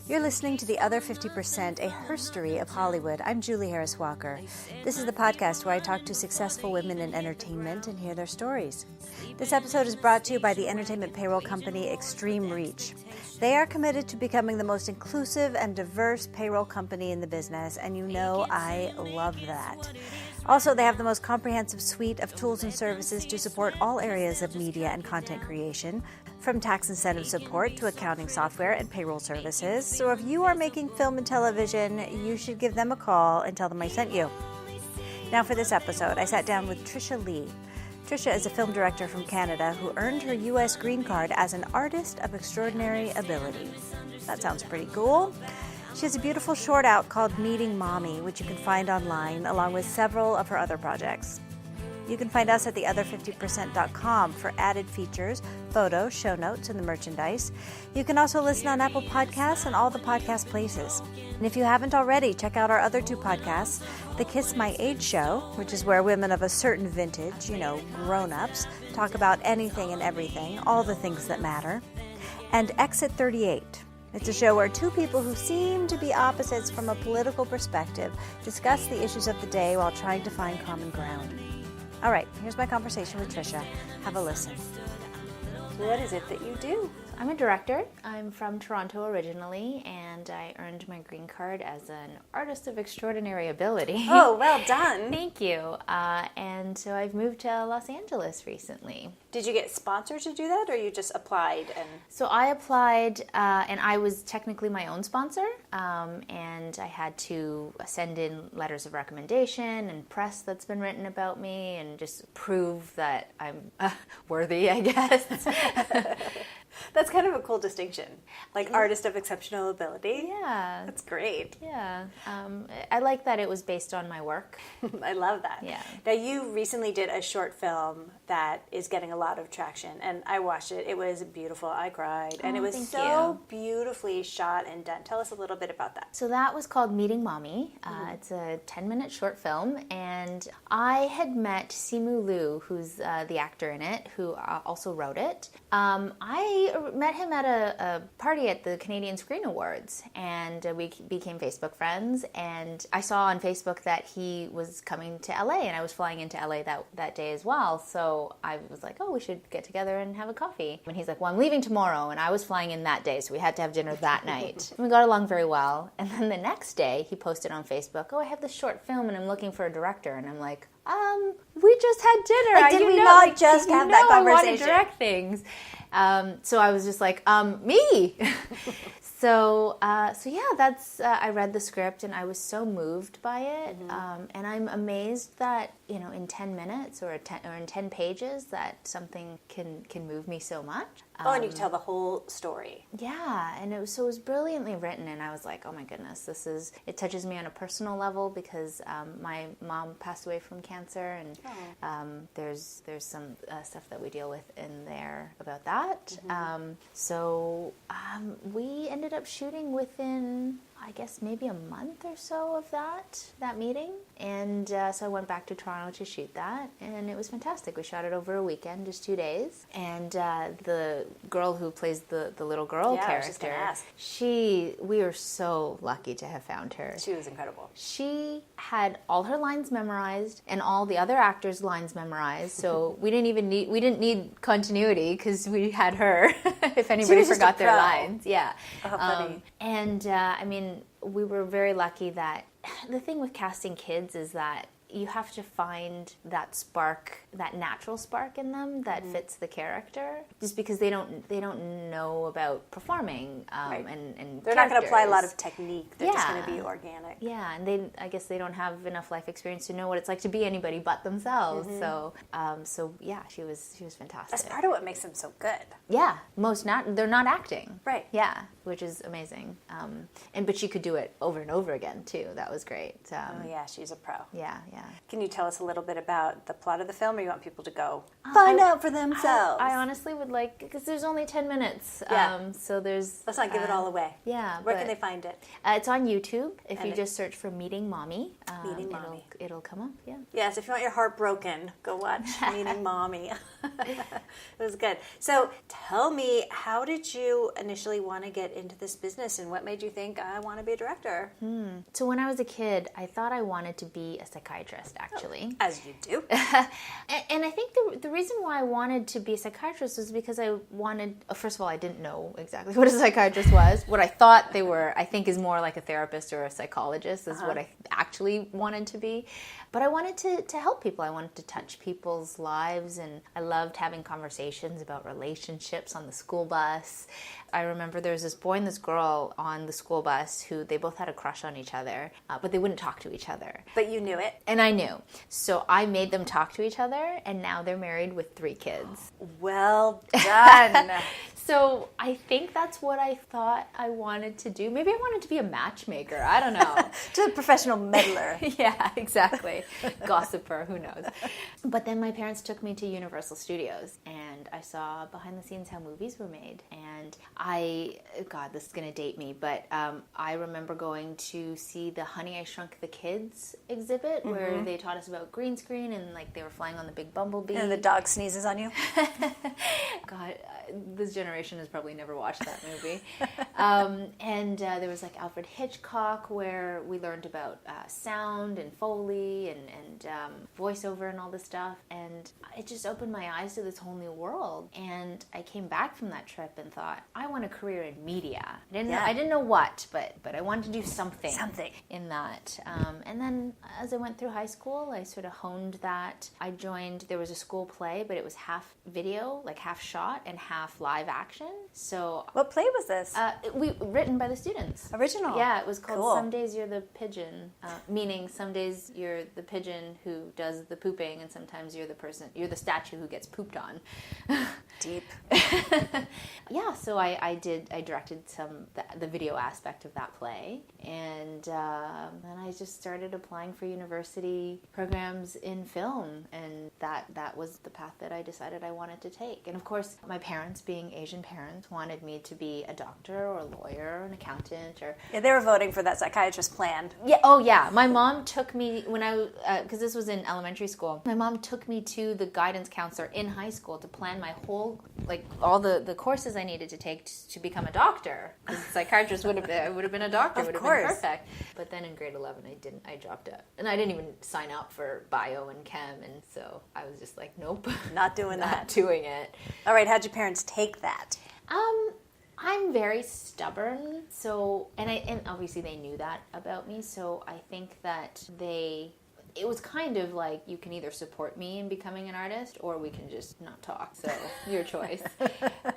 You're listening to The Other 50%, a herstory of Hollywood. I'm Julie Harris Walker. This is the podcast where I talk to successful women in entertainment and hear their stories. This episode is brought to you by the entertainment payroll company Extreme Reach. They are committed to becoming the most inclusive and diverse payroll company in the business, and you know I love that. Also, they have the most comprehensive suite of tools and services to support all areas of media and content creation, from tax incentive support to accounting software and payroll services. So if you are making film and television, you should give them a call and tell them I sent you. Now for this episode, I sat down with Tricia Lee. Tricia is a film director from Canada who earned her U.S. green card as an artist of extraordinary ability. That sounds pretty cool. She has a beautiful short out called Meeting Mommy, which you can find online, along with several of her other projects. You can find us at theother50%.com for added features, photos, show notes, and the merchandise. You can also listen on Apple Podcasts and all the podcast places. And if you haven't already, check out our other two podcasts, The Kiss My Age Show, which is where women of a certain vintage, grown-ups, talk about anything and everything, all the things that matter, and Exit 38. It's a show where two people who seem to be opposites from a political perspective discuss the issues of the day while trying to find common ground. All right, here's my conversation with Tricia. Have a listen. What is it that you do? I'm a director. I'm from Toronto originally, and I earned my green card as an artist of extraordinary ability. Oh, well done. Thank you. And so I've moved to Los Angeles recently. Did you get sponsored to do that, or you just applied? So I applied, and I was technically my own sponsor, and I had to send in letters of recommendation and press that's been written about me and just prove that I'm worthy, I guess. That's kind of a cool distinction, like artist of exceptional ability. Yeah. That's great. Yeah. I like that it was based on my work. I love that. Yeah. Now, you recently did a short film that is getting a lot of traction, and I watched it. It was beautiful. I cried. And it was so beautifully shot and done. Tell us a little bit about that. So that was called Meeting Mommy. It's a 10-minute short film, and I had met Simu Liu, who's the actor in it, who also wrote it. I met him at a party at the Canadian Screen Awards, and we became Facebook friends, and I saw on Facebook that he was coming to LA, and I was flying into LA that day as well, so I was like, oh, we should get together and have a coffee. And he's like, well, I'm leaving tomorrow, and I was flying in that day, so we had to have dinner that night. And we got along very well, and then the next day, he posted on Facebook, oh, I have this short film, and I'm looking for a director, and I'm like, we just had dinner. Like, did we not just have that conversation? I want to direct things. So I was just like, me. So yeah, that's, I read the script and I was so moved by it. And I'm amazed that, in 10 minutes or in 10 pages that something can move me so much. And you can tell the whole story. Yeah, and it was brilliantly written, and I was like, oh my goodness, it touches me on a personal level because my mom passed away from cancer, and there's some stuff that we deal with in there about that. So we ended up shooting within, I guess, maybe a month or so of that meeting. And so I went back to Toronto to shoot that, and it was fantastic. We shot it over a weekend, just 2 days. And the girl who plays the little girl character, I was just gonna ask. we were so lucky to have found her. She was incredible. She had all her lines memorized and all the other actors' lines memorized, so we didn't need continuity because we had her if anybody forgot their lines. Yeah. Oh, funny. We were very lucky that the thing with casting kids is that you have to find that spark, that natural spark in them that fits the character. Just because they don't know about performing right. and they're not going to apply a lot of technique. They're just going to be organic. Yeah, and I guess they don't have enough life experience to know what it's like to be anybody but themselves. So yeah, she was fantastic. That's part of what makes them so good. Yeah, they're not acting. Right. Yeah, which is amazing. But she could do it over and over again too. That was great. Yeah, she's a pro. Yeah. Can you tell us a little bit about the plot of the film, or you want people to go find out for themselves? I honestly would like, because there's only 10 minutes. Yeah. So there's... Let's not give it all away. Yeah. Where can they find it? It's on YouTube. If you just search for Meeting Mommy, it'll come up. Yeah. Yes, if you want your heart broken, go watch Meeting Mommy. It was good. So tell me, how did you initially want to get into this business, and what made you think, I want to be a director? So when I was a kid, I thought I wanted to be a psychiatrist, actually. Oh, as you do. And I think the reason why I wanted to be a psychiatrist was because I wanted, first of all, I didn't know exactly what a psychiatrist was. What I thought they were, I think, is more like a therapist or a psychologist is what I actually wanted to be. But I wanted to help people. I wanted to touch people's lives, and I loved having conversations about relationships on the school bus. I remember there was this boy and this girl on the school bus who they both had a crush on each other, but they wouldn't talk to each other. But you knew it. And I knew. So I made them talk to each other, and now they're married with 3 kids. Well done. So I think that's what I thought I wanted to do. Maybe I wanted to be a matchmaker. I don't know. To a professional meddler. Yeah, exactly. Gossiper, who knows. But then my parents took me to Universal Studios, and I saw behind the scenes how movies were made. And God, this is going to date me, but I remember going to see the Honey, I Shrunk the Kids exhibit where they taught us about green screen and like they were flying on the big bumblebee. And the dog sneezes on you. God, this generation has probably never watched that movie. And there was like Alfred Hitchcock where we learned about sound and Foley and voiceover and all this stuff. And it just opened my eyes to this whole new world. And I came back from that trip and thought, I want a career in media. I didn't know what, but I wanted to do something in that. And then as I went through high school, I sort of honed that. I joined, there was a school play, but it was half video, like half shot and half live action. So what play was this? Written by the students. Original. Yeah, it was called Some Days You're the Pigeon, meaning some days you're the pigeon who does the pooping, and sometimes you're the statue who gets pooped on. Deep. Yeah, so I directed the video aspect of that play, and then I just started applying for university programs in film, and that was the path that I decided I wanted to take. And of course, my parents, being Asian parents, wanted me to be a doctor or a lawyer or an accountant or... Yeah, they were voting for that psychiatrist plan. Yeah, oh yeah. My mom took me, because this was in elementary school, my mom took me to the guidance counselor in high school to plan my whole, like, all the courses I needed to take to become a doctor. Because a psychiatrist would have been a doctor, would have been perfect. But then in grade 11, I dropped out. And I didn't even sign up for bio and chem, and so I was just like, nope. Not doing that. Not doing it. All right, how'd your parents take that? I'm very stubborn, so and obviously they knew that about me, so I think that it was kind of like, you can either support me in becoming an artist or we can just not talk, so your choice.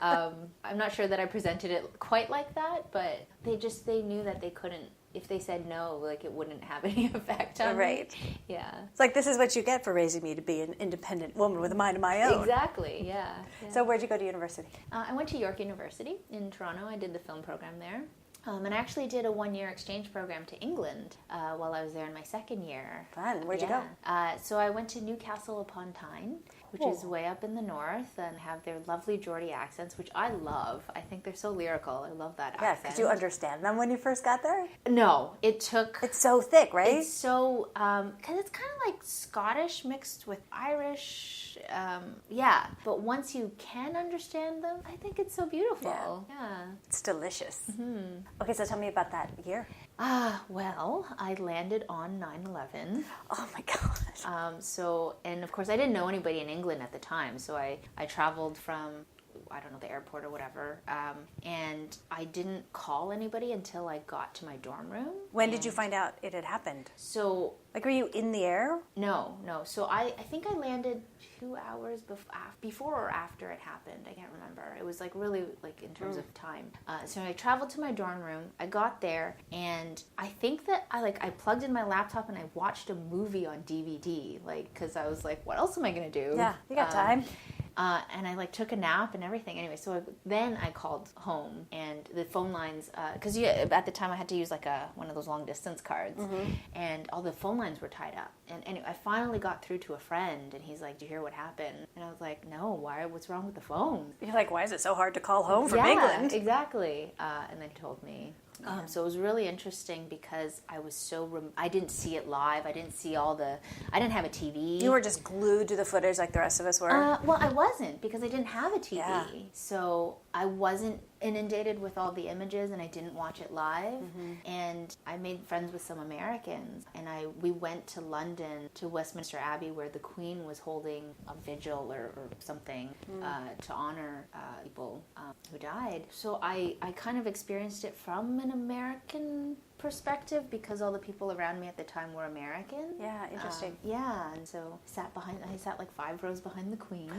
I'm not sure that I presented it quite like that, but they knew that they couldn't, if they said no, like, it wouldn't have any effect on me. Yeah. It's like, this is what you get for raising me to be an independent woman with a mind of my own. Exactly, yeah. So where'd you go to university? I went to York University in Toronto. I did the film program there. And I actually did a 1-year exchange program to England while I was there in my second year. Fun. Where'd you go? So I went to Newcastle upon Tyne, which is way up in the north, and have their lovely Geordie accents, which I love. I think they're so lyrical. I love that accent. Yeah, could you understand them when you first got there? No, it took... It's so thick, right? It's so... because it's kind of like Scottish mixed with Irish. Yeah, but once you can understand them, I think it's so beautiful. Yeah. It's delicious. Mm-hmm. Okay, so tell me about that year. Well, I landed on 9/11. Oh my gosh. And of course I didn't know anybody in England at the time, so I traveled from, I don't know, the airport or whatever, and I didn't call anybody until I got to my dorm room. When did you find out it had happened? So... Like, were you in the air? No. So I think I landed 2 hours before or after it happened. I can't remember. It was like really, like, in terms of time. So I traveled to my dorm room. I got there, and I think that I plugged in my laptop and I watched a movie on DVD, like, because I was like, what else am I going to do? Yeah, you got time. And I took a nap and everything. Anyway, so then I called home, and the phone lines, because at the time I had to use like one of those long distance cards, and all the phone lines were tied up. And anyway, I finally got through to a friend, and he's like, "Do you hear what happened?" And I was like, "No, why? What's wrong with the phone?" You're like, "Why is it so hard to call home from England?" Yeah, exactly. And then he told me. So it was really interesting because I was I didn't see it live. I didn't see I didn't have a TV. You were just glued to the footage like the rest of us were? Well, I wasn't, because I didn't have a TV. Yeah. So I wasn't inundated with all the images and I didn't watch it live. And I made friends with some Americans, and we went to London to Westminster Abbey where the Queen was holding a vigil or something to honor people who died. So I kind of experienced it from an American perspective because all the people around me at the time were American. Yeah, interesting. And so I sat like 5 rows behind the Queen.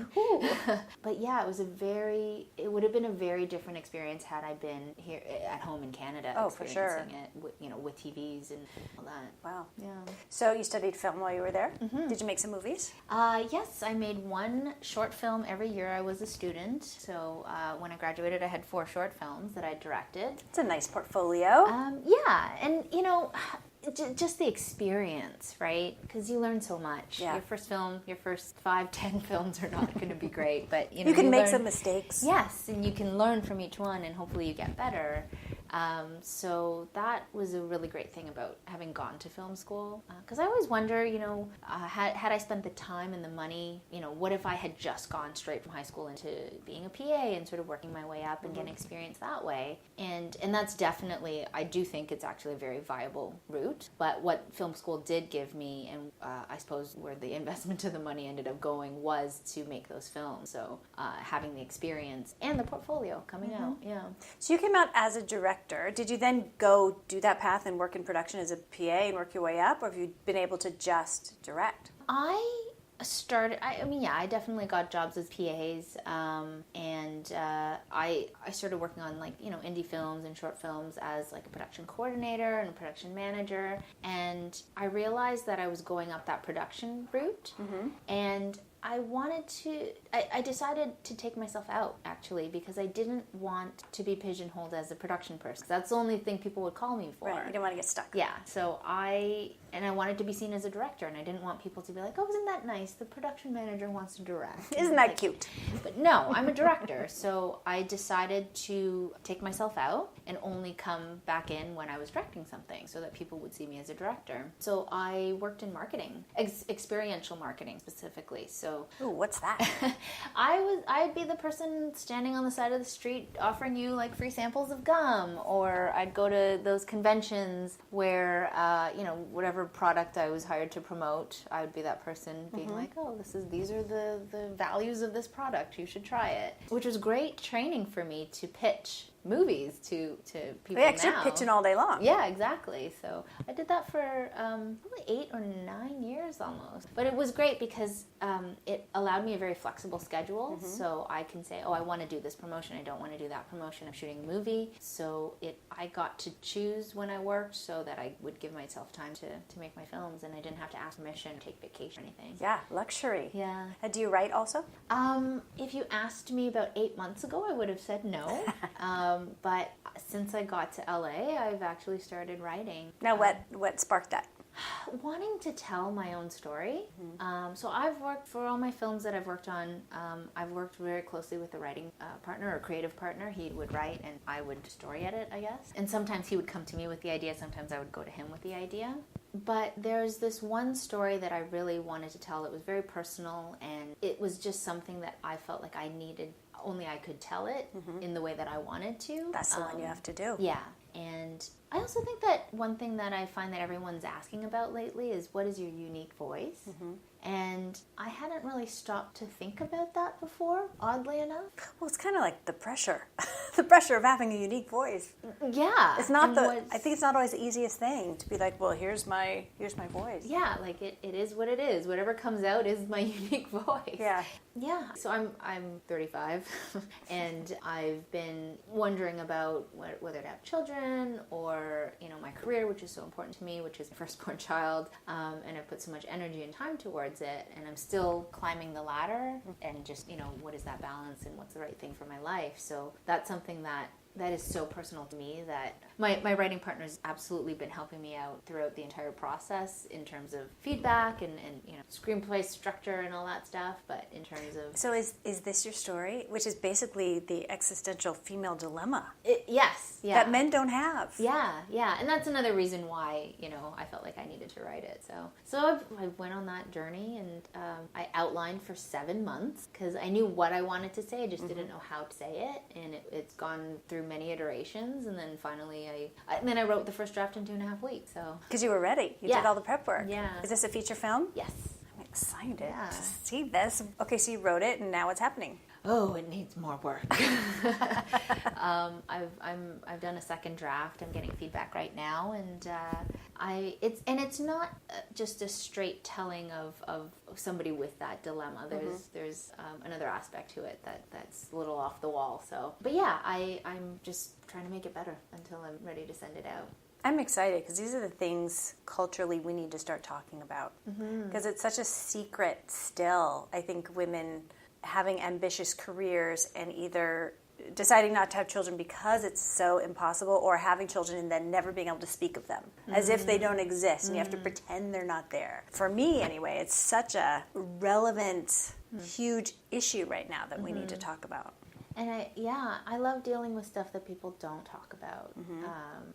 But yeah, it would have been a very different experience had I been here at home in Canada. Oh, for sure. It with TVs and all that. Wow. Yeah. So you studied film while you were there? Did you make some movies? Yes, I made one short film every year I was a student. So when I graduated, I had 4 short films that I directed. It's a nice portfolio. Yeah, and just the experience, right? Because you learn so much. Yeah. Your first film, your first 5-10 films are not going to be great, but you can make some mistakes. Yes, and you can learn from each one, and hopefully you get better. So that was a really great thing about having gone to film school. Because I always wonder, had I spent the time and the money, what if I had just gone straight from high school into being a PA and sort of working my way up and getting experience that way? And that's definitely, I do think it's actually a very viable route. But what film school did give me, and I suppose where the investment of the money ended up going, was to make those films. So having the experience and the portfolio coming out, yeah. So you came out as a director. Did you then go do that path and work in production as a PA and work your way up, or have you been able to just direct? I definitely got jobs as PAs, and I started working on indie films and short films as like a production coordinator and a production manager, and I realized that I was going up that production route, and I decided to take myself out, actually, because I didn't want to be pigeonholed as a production person. That's the only thing people would call me for. Right, you didn't want to get stuck. Yeah, so I wanted to be seen as a director, and I didn't want people to be like, oh, isn't that nice? The production manager wants to direct. Isn't that cute? But no, I'm a director, so I decided to take myself out and only come back in when I was directing something so that people would see me as a director. So I worked in marketing, experiential marketing specifically. So, ooh, what's that? I'd be the person standing on the side of the street offering you like free samples of gum, or I'd go to those conventions where whatever product I was hired to promote, I would be that person being like, oh, these are the values of this product, you should try it, which was great training for me to pitch movies to people now. You're pitching all day long. Yeah, exactly. So I did that for probably 8 or 9 years almost. But it was great because it allowed me a very flexible schedule. So I can say, oh, I want to do this promotion. I don't want to do that promotion. I'm shooting a movie. So I got to choose when I worked so that I would give myself time to make my films, and I didn't have to ask permission, take vacation or anything. Yeah, luxury. Yeah. Do you write also? If you asked me about 8 months ago, I would have said no. But since I got to LA, I've actually started writing. Now, what sparked that? Wanting to tell my own story. So I've worked, for all my films that I've worked on, I've worked very closely with a writing partner or creative partner. He would write and I would story edit, I guess. And sometimes he would come to me with the idea, sometimes I would go to him with the idea. But there's this one story that I really wanted to tell. It was very personal, and it was just something that I felt like I needed, only I could tell it in the way that I wanted to. That's the one you have to do. Yeah. And I also think that one thing that I find that everyone's asking about lately is, what is your unique voice? And I hadn't really stopped to think about that before, oddly enough. Well, it's kind of like the pressure. The pressure of having a unique voice. Yeah. It's not I think it's not always the easiest thing to be like, well, here's my voice. Yeah, like it is what it is. Whatever comes out is my unique voice. Yeah. Yeah. So I'm 35 and I've been wondering about whether to have children or, my career, which is so important to me, which is my firstborn child. And I've put so much energy and time towards it, and I'm still climbing the ladder and just, what is that balance and what's the right thing for my life? So that's something that that is so personal to me that my writing partner's absolutely been helping me out throughout the entire process in terms of feedback and screenplay structure and all that stuff, but in terms of... So is this your story, which is basically the existential female dilemma? Yes, yeah. That men don't have. Yeah, and that's another reason why, I felt like I needed to write it. So I went on that journey, and I outlined for 7 months because I knew what I wanted to say. I just didn't know how to say it, and it's gone through many iterations, and then finally I wrote the first draft in 2.5 weeks. So because you were ready, you did all the prep work. Yeah. Is this a feature film? Yes. I'm excited to see this. Okay, so you wrote it, and now what's happening? Oh, it needs more work. I've done a second draft. I'm getting feedback right now, and it's not just a straight telling of somebody with that dilemma. There's another aspect to it that's a little off the wall. So, but yeah, I'm just trying to make it better until I'm ready to send it out. I'm excited because these are the things culturally we need to start talking about because it's such a secret still. I think women having ambitious careers and either deciding not to have children because it's so impossible, or having children and then never being able to speak of them as if they don't exist and you have to pretend they're not there. For me anyway, it's such a relevant, huge issue right now that we need to talk about. And I love dealing with stuff that people don't talk about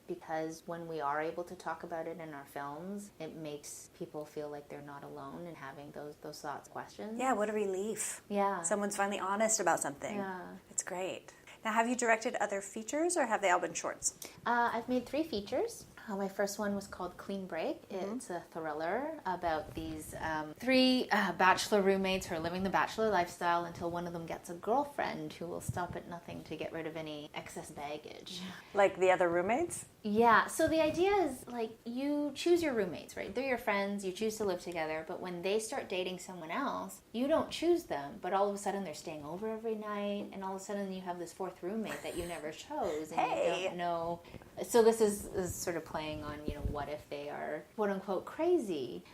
because when we are able to talk about it in our films, it makes people feel like they're not alone in having those thoughts, questions. Yeah, what a relief. Yeah. Someone's finally honest about something. Yeah. It's great. Now, have you directed other features or have they all been shorts? I've made 3 features. My first one was called Clean Break. It's a thriller about these 3 bachelor roommates who are living the bachelor lifestyle until one of them gets a girlfriend who will stop at nothing to get rid of any excess baggage. Like the other roommates? Yeah, so the idea is like you choose your roommates, right? They're your friends, you choose to live together, but when they start dating someone else, you don't choose them, but all of a sudden they're staying over every night, and all of a sudden you have this 4th roommate that you never chose, and you don't know. So this is sort of playing on, what if they are quote unquote crazy,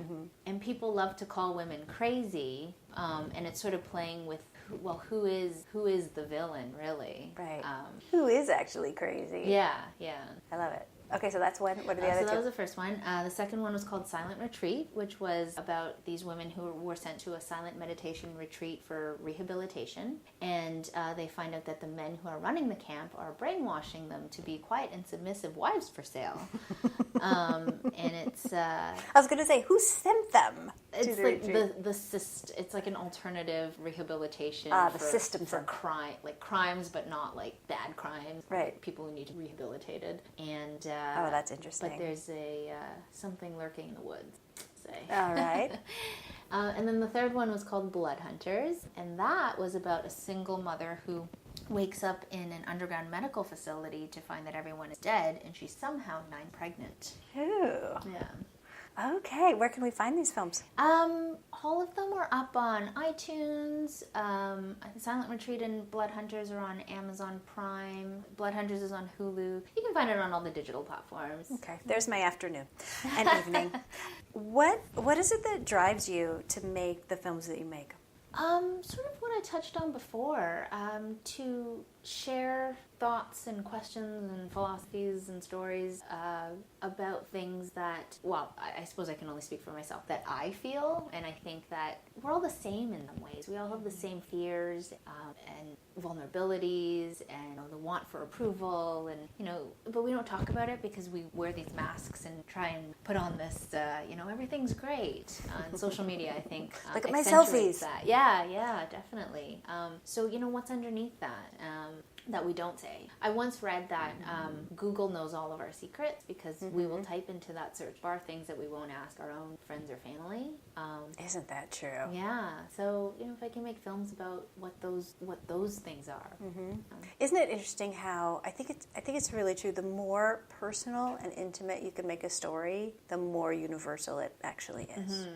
and people love to call women crazy, and it's sort of playing with, who is the villain really? Right. Who is actually crazy? Yeah. I love it. Okay, so that's one. What are the other two? So that was the first one. The second one was called Silent Retreat, which was about these women who were sent to a silent meditation retreat for rehabilitation. And they find out that the men who are running the camp are brainwashing them to be quiet and submissive wives for sale. And it's... I was going to say, who sent them it's to the like retreat? it's like an alternative rehabilitation system for crime, like crimes, but not like bad crimes. Right. People who need to be rehabilitated. And that's interesting. But there's a something lurking in the woods. Say. All right. And then the third one was called Blood Hunters, and that was about a single mother who wakes up in an underground medical facility to find that everyone is dead, and she's somehow 9 pregnant. Ooh. Yeah. Okay, where can we find these films? All of them are up on iTunes. Silent Retreat and Blood Hunters are on Amazon Prime. Blood Hunters is on Hulu. You can find it on all the digital platforms. Okay, there's my afternoon and evening. What is it that drives you to make the films that you make? Sort of what I touched on before, to share thoughts and questions and philosophies and stories about things that, well, I suppose I can only speak for myself, that I feel, and I think that we're all the same in some ways. We all have the same fears and vulnerabilities and the want for approval, and but we don't talk about it because we wear these masks and try and put on this everything's great on social media. I think look at my selfies. That. Yeah, definitely. So what's underneath that we don't say. I once read that Google knows all of our secrets because we will type into that search bar things that we won't ask our own friends or family. Isn't that true? Yeah. So if I can make films about what those things are. Isn't it interesting how I think it's really true. The more personal and intimate you can make a story, the more universal it actually is.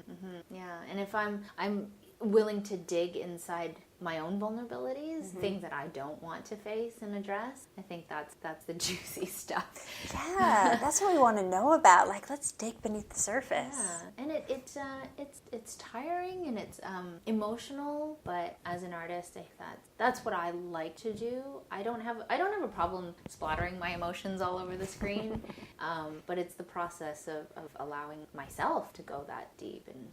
Yeah. And if I'm willing to dig inside my own vulnerabilities, things that I don't want to face and address. I think that's the juicy stuff. Yeah, that's what we want to know about. Like, let's dig beneath the surface. Yeah, and it's tiring and it's emotional, but as an artist, I think that's what I like to do. I don't have a problem splattering my emotions all over the screen, but it's the process of allowing myself to go that deep and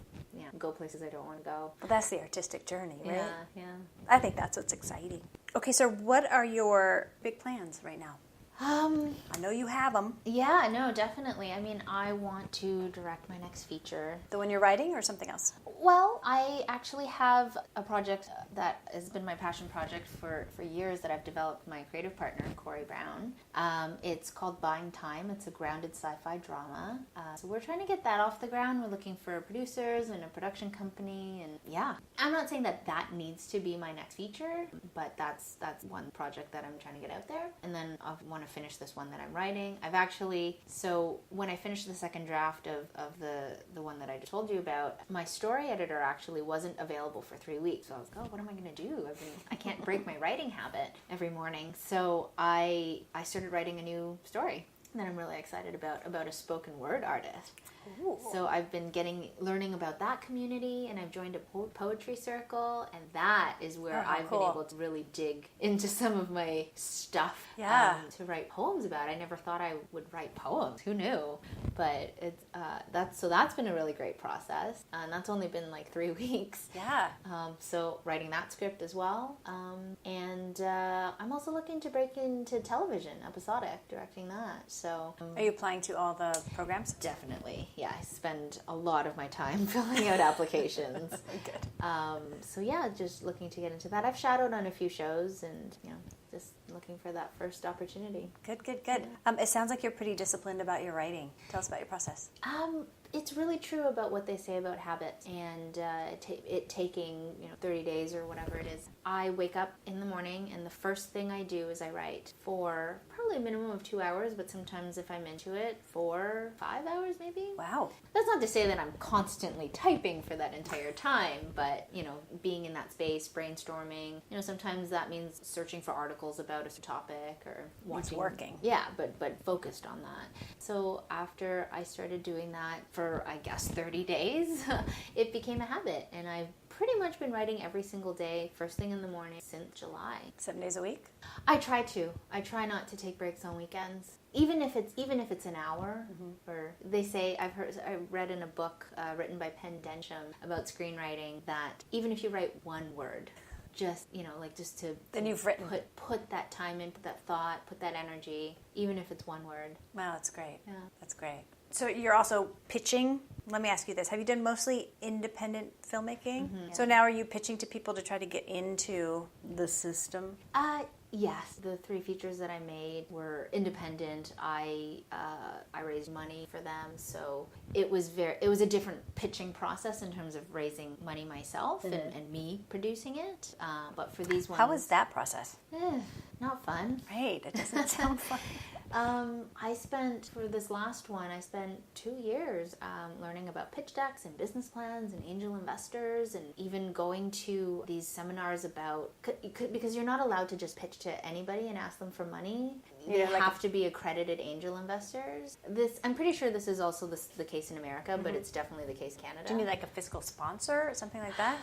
go places I don't want to go. Well, that's the artistic journey, right? Yeah. I think that's what's exciting. Okay, so what are your big plans right now? I know you have them. Yeah, no, definitely. I mean, I want to direct my next feature. The one you're writing or something else? Well, I actually have a project that has been my passion project for years that I've developed with my creative partner, Corey Brown. It's called Buying Time. It's a grounded sci-fi drama. So we're trying to get that off the ground. We're looking for producers and a production company. And yeah, I'm not saying that needs to be my next feature, but that's one project that I'm trying to get out there. And then I want to finish this one that I'm writing. So when I finished the second draft of the one that I just told you about, my story editor actually wasn't available for 3 weeks. So I was like, oh, what am I going to do? I can't break my writing habit every morning. So I started writing a new story that I'm really excited about a spoken word artist. Ooh. So I've been learning about that community, and I've joined a poetry circle, and that is where I've been able to really dig into some of my stuff to write poems about. I never thought I would write poems. Who knew? But it's that's been a really great process, and that's only been like 3 weeks. Yeah. So writing that script as well, and I'm also looking to break into television, episodic, directing that. So are you applying to all the programs? Definitely. Yeah, I spend a lot of my time filling out applications. Good. So yeah, just looking to get into that. I've shadowed on a few shows and, just looking for that first opportunity. Good. Yeah. It sounds like you're pretty disciplined about your writing. Tell us about your process. It's really true about what they say about habits and it taking 30 days or whatever it is. I wake up in the morning and the first thing I do is I write for probably a minimum of 2 hours, but sometimes if I'm into it, 4, 5 hours maybe. Wow. That's not to say that I'm constantly typing for that entire time, but being in that space, brainstorming, sometimes that means searching for articles about a topic or watching. It's working. Yeah, but focused on that. So after I started doing that for, I guess, 30 days, it became a habit. And I've pretty much been writing every single day, first thing in the morning, since July. 7 days a week? I try to. I try not to take breaks on weekends. Even if it's an hour, or they say, I read in a book written by Penn Densham about screenwriting that even if you write one word, just to then you've written, put that time in, put that thought, put that energy, even if it's one word. Wow, that's great. Yeah, that's great. So you're also pitching. Let me ask you this: have you done mostly independent filmmaking? Yeah. So now are you pitching to people to try to get into the system? Yes, the 3 features that I made were independent. I raised money for them, so it was a different pitching process in terms of raising money myself and me producing it. But for these ones, how was that process? Not fun. Right, it doesn't sound fun. For this last one, I spent 2 years learning about pitch decks and business plans and angel investors, and even going to these seminars about, because you're not allowed to just pitch to anybody and ask them for money. They have to be accredited angel investors. I'm pretty sure this is also the case in America, but it's definitely the case in Canada. Do you need like a fiscal sponsor or something like that?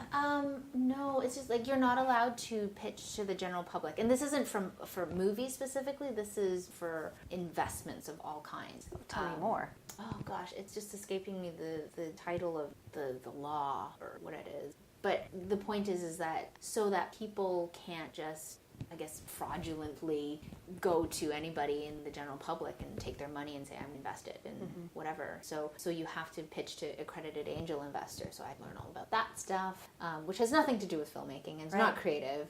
No, it's just like you're not allowed to pitch to the general public. And this isn't for movies specifically, this is for investments of all kinds. Tell me more. Oh gosh, it's just escaping me the title of the law or what it is. But the point is that so that people can't just, I guess, fraudulently go to anybody in the general public and take their money and say, I'm invested in whatever. So you have to pitch to accredited angel investors. So I'd learn all about that stuff, which has nothing to do with filmmaking. It's not creative.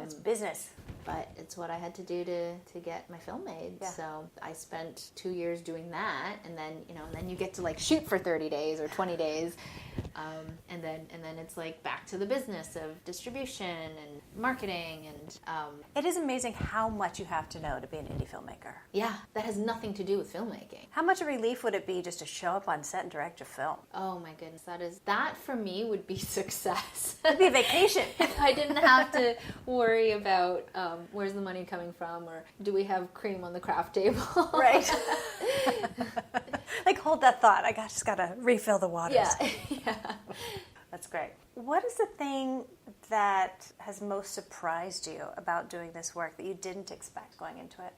It's business. But it's what I had to do to get my film made. Yeah. So I spent 2 years doing that, and then you get to like shoot for 30 days or 20 days. And then it's like back to the business of distribution and marketing and It is amazing how much you have to know to be an indie filmmaker. yeah, that has nothing to do with filmmaking. How much a relief would it be just to show up on set and direct a film? Oh my goodness, that for me would be success. It'd be a vacation. If I didn't have to worry about where's the money coming from, or do we have cream on the craft table? Right. Like, hold that thought. I just got to refill the waters. Yeah. Yeah. That's great. What is the thing that has most surprised you about doing this work that you didn't expect going into it?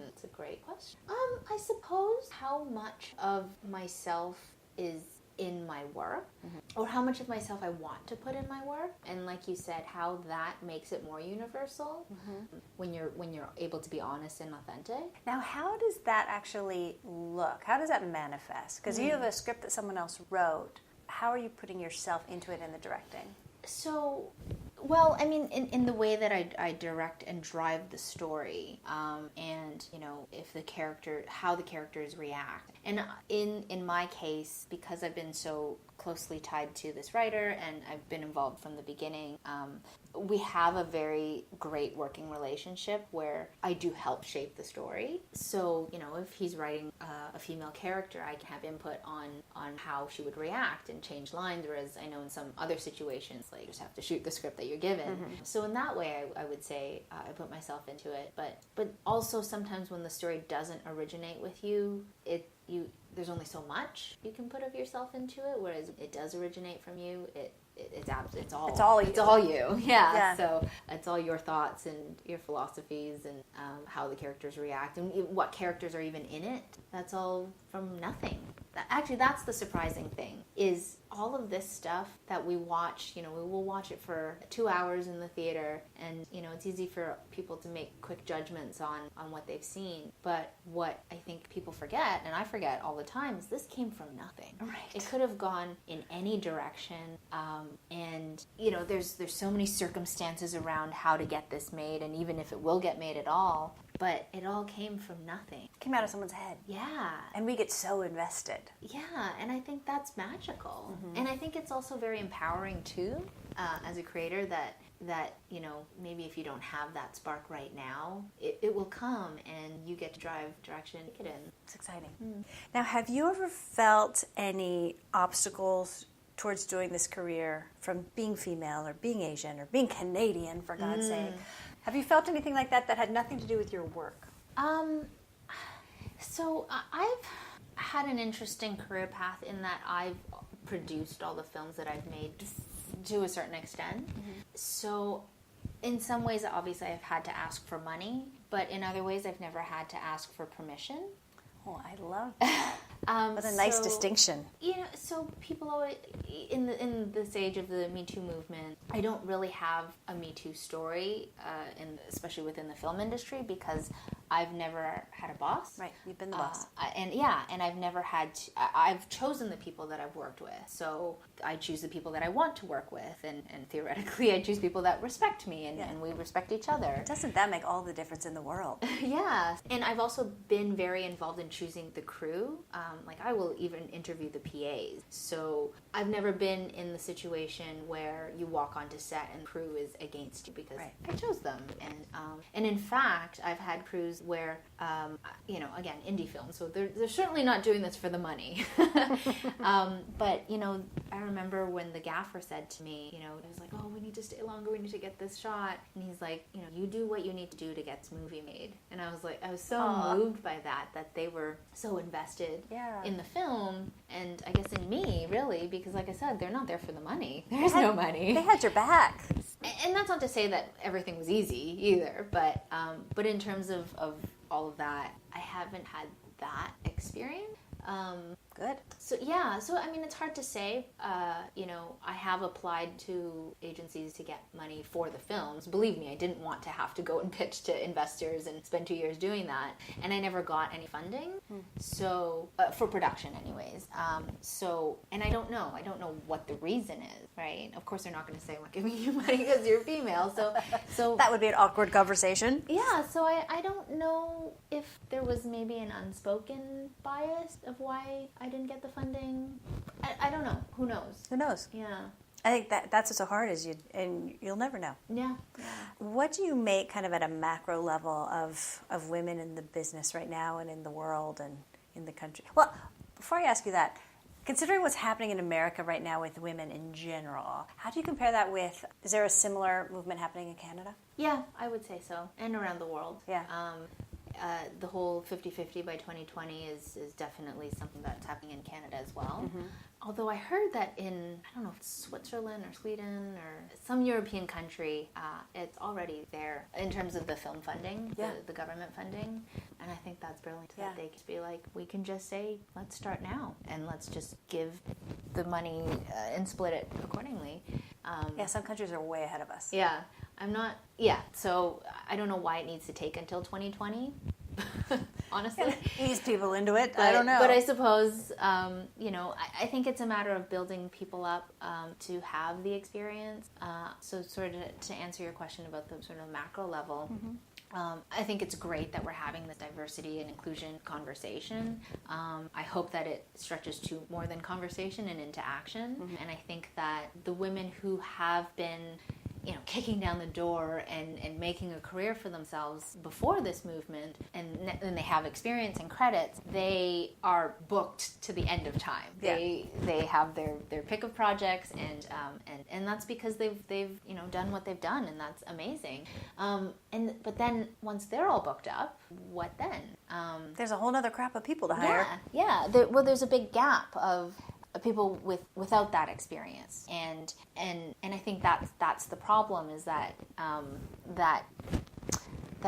That's a great question. I suppose how much of myself is in my work, or how much of myself I want to put in my work, and like you said, how that makes it more universal when you're able to be honest and authentic. Now, how does that actually look? How does that manifest? Because you have a script that someone else wrote. How are you putting yourself into it in the directing? So, well, I mean, in the way that I direct and drive the story, and if how the characters react, and in my case, because I've been so closely tied to this writer and I've been involved from the beginning, we have a very great working relationship where I do help shape the story. So, if he's writing a female character, I can have input on how she would react and change lines, whereas I know in some other situations, like, you just have to shoot the script that you're given. So in that way, I would say I put myself into it. But also sometimes when the story doesn't originate with you, there's only so much you can put of yourself into it, whereas it does originate from you. It's all you. Yeah. So it's all your thoughts and your philosophies and how the characters react and what characters are even in it. That's all from nothing. Actually, that's the surprising thing, is all of this stuff that we watch, we will watch it for 2 hours in the theater, and, it's easy for people to make quick judgments on what they've seen. But what I think people forget, and I forget all the time, is this came from nothing. Right. It could have gone in any direction, and, there's so many circumstances around how to get this made, and even if it will get made at all, but it all came from nothing. It came out of someone's head. Yeah. And we get so invested. Yeah, and I think that's magical. And I think it's also very empowering, too, as a creator, that maybe if you don't have that spark right now, it will come, and you get to drive direction it in. It's exciting. Now, have you ever felt any obstacles towards doing this career from being female or being Asian or being Canadian, for God's sake? Have you felt anything like that had nothing to do with your work? So I've had an interesting career path in that I've produced all the films that I've made to a certain extent. So in some ways, obviously, I've had to ask for money, but in other ways, I've never had to ask for permission. Oh, I love that. What a nice distinction. So people always, in this age of the Me Too movement, I don't really have a Me Too story, especially within the film industry, because I've never had a boss. Right, you've been the boss. And I've never had I've chosen the people that I've worked with. So I choose the people that I want to work with, and theoretically I choose people that respect me, and we respect each other. Doesn't that make all the difference in the world? Yeah. And I've also been very involved in choosing the crew. Like, I will even interview the PAs. So I've never been in the situation where you walk onto set and crew is against you, because I chose them. And in fact, I've had crews where, again, indie films, so they're certainly not doing this for the money. But, I remember when the gaffer said to me, it was like, oh, we need to stay longer, we need to get this shot. And he's like, you do what you need to do to get this movie made. And I was like, I was so moved by that they were so invested in the film, and I guess in me, really, because like I said, they're not there for the money. There's no money. They had your back. And that's not to say that everything was easy either, but in terms of all of that, I haven't had that experience. Good. So I mean, it's hard to say. I have applied to agencies to get money for the films. Believe me, I didn't want to have to go and pitch to investors and spend 2 years doing that, and I never got any funding. So for production, anyways. And I don't know what the reason is. Right? Of course, they're not going to say, "I'm not giving you money because you're female." So that would be an awkward conversation. Yeah. So I don't know if there was maybe an unspoken bias of why I I didn't get the funding. I don't know. Who knows? Who knows? Yeah. I think that's what's so hard is you'll never know. Yeah. What do you make kind of at a macro level of women in the business right now and in the world and in the country? Well, before I ask you that, considering what's happening in America right now with women in general, how do you compare that with, is there a similar movement happening in Canada? Yeah, I would say so. And around the world. Yeah. The whole 50-50 by 2020 is definitely something that's happening in Canada as well. Mm-hmm. Although I heard that in, I don't know if it's Switzerland or Sweden or some European country, it's already there in terms of the film funding, the government funding. And I think that's brilliant that they could be like, we can just say, let's start now and let's just give the money and split it accordingly. Some countries are way ahead of us. Yeah. So I don't know why it needs to take until 2020, honestly. Ease people into it. But, I don't know. But I suppose, I think it's a matter of building people up to have the experience. So sort of to answer your question about the sort of macro level, I think it's great that we're having this diversity and inclusion conversation. I hope that it stretches to more than conversation and into action. And I think that the women who have been kicking down the door and making a career for themselves before this movement, and they have experience and credits, they are booked to the end of time. They have their pick of projects, and that's because they've done what they've done, and that's amazing. But then once they're all booked up, what then? There's a whole other crop of people to hire. There's a big gap of people without that experience, and I think that's the problem, is that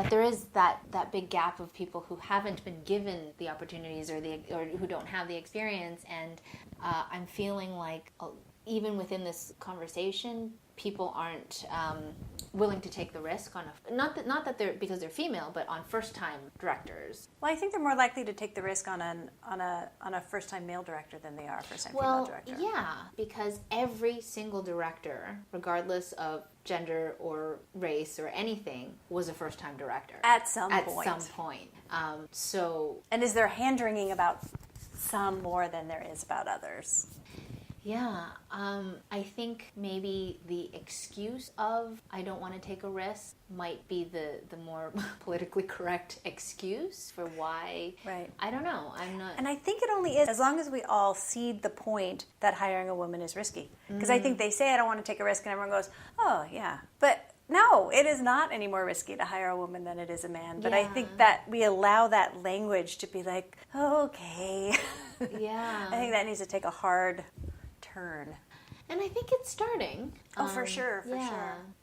there is that big gap of people who haven't been given the opportunities or who don't have the experience, and I'm feeling like even within this conversation, people aren't willing to take the risk on not that they're because they're female, but on first-time directors. Well, I think they're more likely to take the risk on a first-time male director than they are a first-time female director. Yeah, because every single director, regardless of gender or race or anything, was a first-time director at some point. And is there hand-wringing about some more than there is about others? Yeah, I think maybe the excuse of I don't want to take a risk might be the more politically correct excuse for why. Right. I don't know. I'm not. And I think it only is as long as we all cede the point that hiring a woman is risky. Because I think they say I don't want to take a risk, and everyone goes, oh yeah, but. No, it is not any more risky to hire a woman than it is a man. But I think that we allow that language to be like, okay. Yeah. I think that needs to take a hard turn. And I think it's starting. Oh, for sure.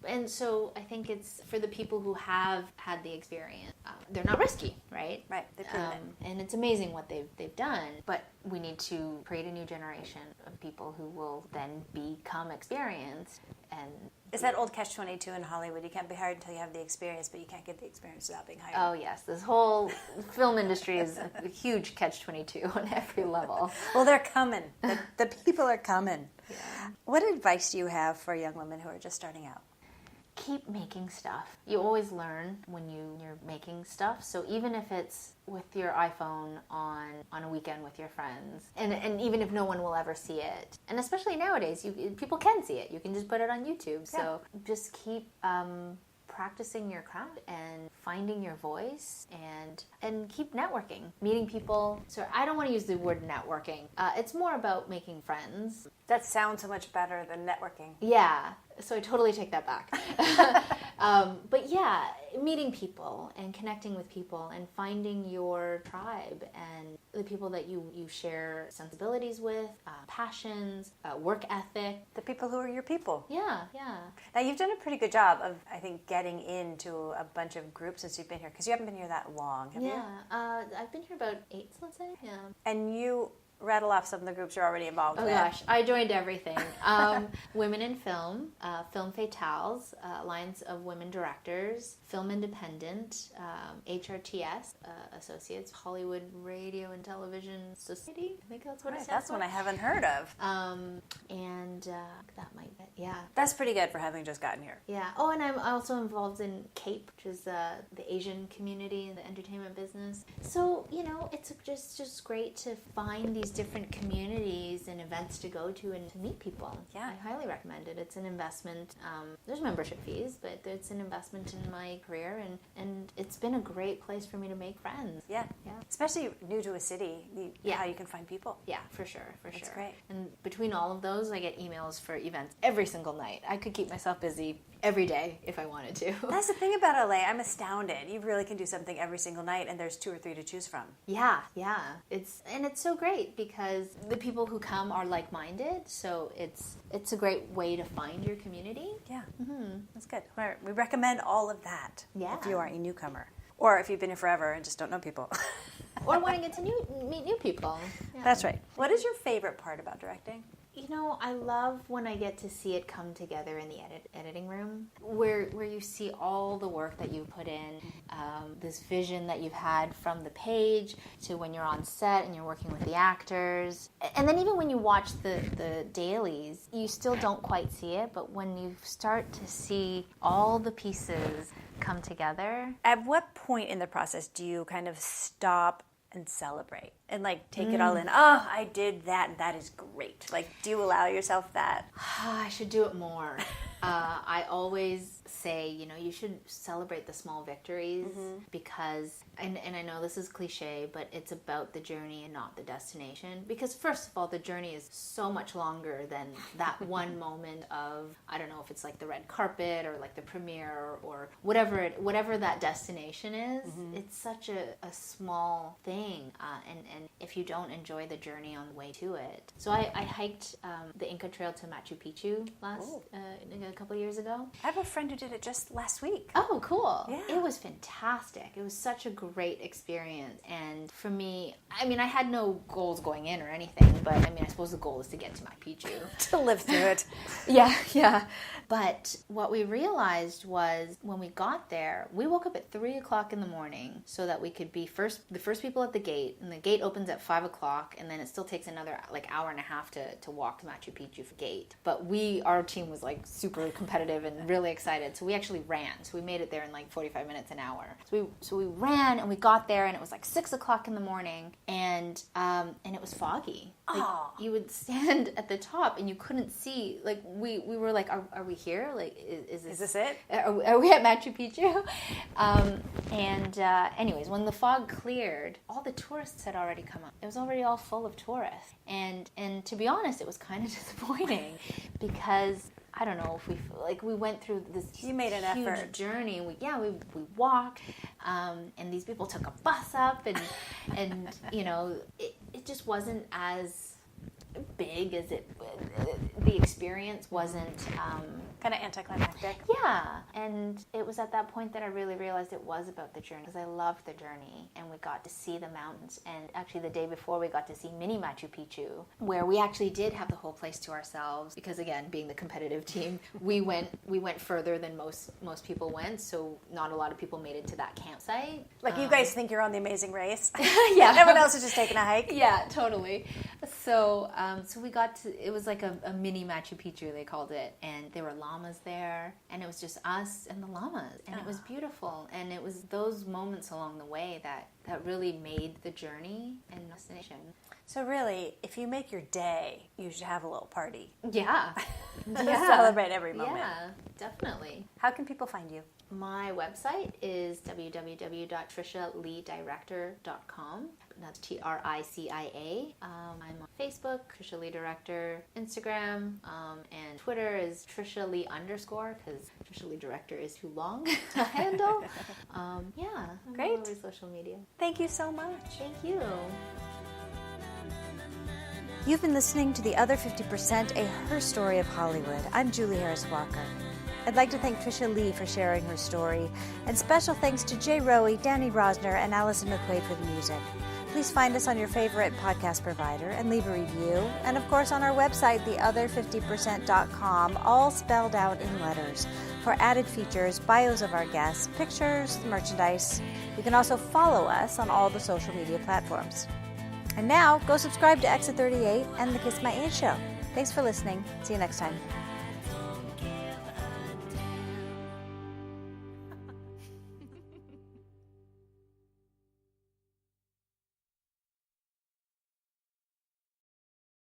And so I think it's for the people who have had the experience. They're not risky, right? Right. They've proven it. And it's amazing what they've done. But we need to create a new generation of people who will then become experienced. And it's that old catch-22 in Hollywood. You can't be hired until you have the experience, but you can't get the experience without being hired. Oh, yes. This whole film industry is a huge catch-22 on every level. Well, they're coming. The people are coming. Yeah. What advice do you have for young women who are just starting out? Keep making stuff. You always learn when you're making stuff. So even if it's with your iPhone on a weekend with your friends, and even if no one will ever see it, and especially nowadays, people can see it. You can just put it on YouTube. So just keep practicing your craft and finding your voice, and keep networking, meeting people. So I don't want to use the word networking. It's more about making friends. That sounds so much better than networking. Yeah. So I totally take that back. But yeah, meeting people and connecting with people and finding your tribe and the people that you share sensibilities with, passions, work ethic. The people who are your people. Yeah. Now, you've done a pretty good job of, I think, getting into a bunch of groups since you've been here, because you haven't been here that long, have you? Yeah. I've been here about 8, let's say. Yeah. And you rattle off some of the groups you're already involved with. Oh gosh, I joined everything. Women in Film, Film Fatales, Alliance of Women Directors, Film Independent, HRTS, Associates, Hollywood Radio and Television Society. I think that's what it stands That's for. one I haven't heard of. And that might be, yeah. That's pretty good for having just gotten here. Yeah. Oh, and I'm also involved in CAPE, which is the Asian community in the entertainment business. So, it's just great to find these these different communities and events to go to and to meet people. Yeah. I highly recommend it. It's an investment. There's membership fees, but it's an investment in my career, and it's been a great place for me to make friends. Yeah. Especially new to a city, how you can find people. Yeah, for sure. That's great. And between all of those, I get emails for events every single night. I could keep myself busy every day if I wanted to. That's the thing about LA. I'm astounded. You really can do something every single night, and there's 2 or 3 to choose from. Yeah. It's so great because the people who come are like-minded, so it's a great way to find your community. Yeah. Mm-hmm. That's good. We recommend all of that if you are a newcomer. Or if you've been here forever and just don't know people. Or want to get to meet new people. Yeah. That's right. What is your favorite part about directing? You know, I love when I get to see it come together in the editing room, where you see all the work that you put in, this vision that you've had from the page to when you're on set and you're working with the actors. And then even when you watch the dailies, you still don't quite see it, but when you start to see all the pieces come together. At what point in the process do you kind of stop and celebrate and take it all in? Oh, I did that, and that is great. Do you allow yourself that? I should do it more. I always say, you should celebrate the small victories because, and I know this is cliche, but it's about the journey and not the destination. Because first of all, the journey is so much longer than that one moment of, I don't know if it's the red carpet or the premiere or whatever that destination is. It's such a small thing. And if you don't enjoy the journey on the way to it. So I hiked the Inca Trail to Machu Picchu a couple of years ago. I have a friend who did it just last week. Oh, cool. Yeah. It was fantastic. It was such a great experience. And for me, I had no goals going in or anything, but I suppose the goal is to get to Machu Picchu. To live through it. Yeah. But what we realized was when we got there, we woke up at 3 o'clock in the morning so that we could be the first people at the gate, and the gate opens at 5 o'clock, and then it still takes another hour and a half to walk to Machu Picchu gate. But our team was super competitive and really excited, so we actually ran. So we made it there in 45 minutes, an hour. So we ran, and we got there, and it was 6 o'clock in the morning, and it was foggy. You would stand at the top, and you couldn't see. We were are we here? Is this it? Are we at Machu Picchu? Anyways, when the fog cleared, all the tourists had already come up. It was already all full of tourists, and to be honest, it was kind of disappointing because I don't know if we went through this you made an huge effort journey. We walked, and these people took a bus up, and it just wasn't as big as the experience wasn't kind of anticlimactic. Yeah, and it was at that point that I really realized it was about the journey, because I loved the journey, and we got to see the mountains, and actually the day before we got to see mini Machu Picchu, where we actually did have the whole place to ourselves, because again, being the competitive team, we went further than most people went, so not a lot of people made it to that campsite. You guys think you're on The Amazing Race. Yeah. Everyone else is just taking a hike. Yeah, totally. So we got to, it was like a mini Machu Picchu, they called it, and there were llamas there, and it was just us and the llamas, and it was beautiful, and it was those moments along the way that really made the journey and destination. So really, if you make your day, you should have a little party. Yeah. Celebrate every moment. Yeah, definitely. How can people find you? My website is www.tricialeedirector.com. That's Tricia. I'm on Facebook, Tricia Lee Director, Instagram, and Twitter is Tricia Lee _ because Tricia Lee Director is too long to handle. Yeah, I'm great. all over social media. Thank you so much. Thank you. You've been listening to The Other 50%, Her Story of Hollywood. I'm Julie Harris Walker. I'd like to thank Tricia Lee for sharing her story, and special thanks to Jay Rowe, Danny Rosner, and Allison McQuaid for the music. Please find us on your favorite podcast provider and leave a review, and of course on our website, theother50%.com, all spelled out in letters, for added features, bios of our guests, pictures, merchandise. You can also follow us on all the social media platforms. And now, go subscribe to Exit 38 and the Kiss My Age Show. Thanks for listening. See you next time.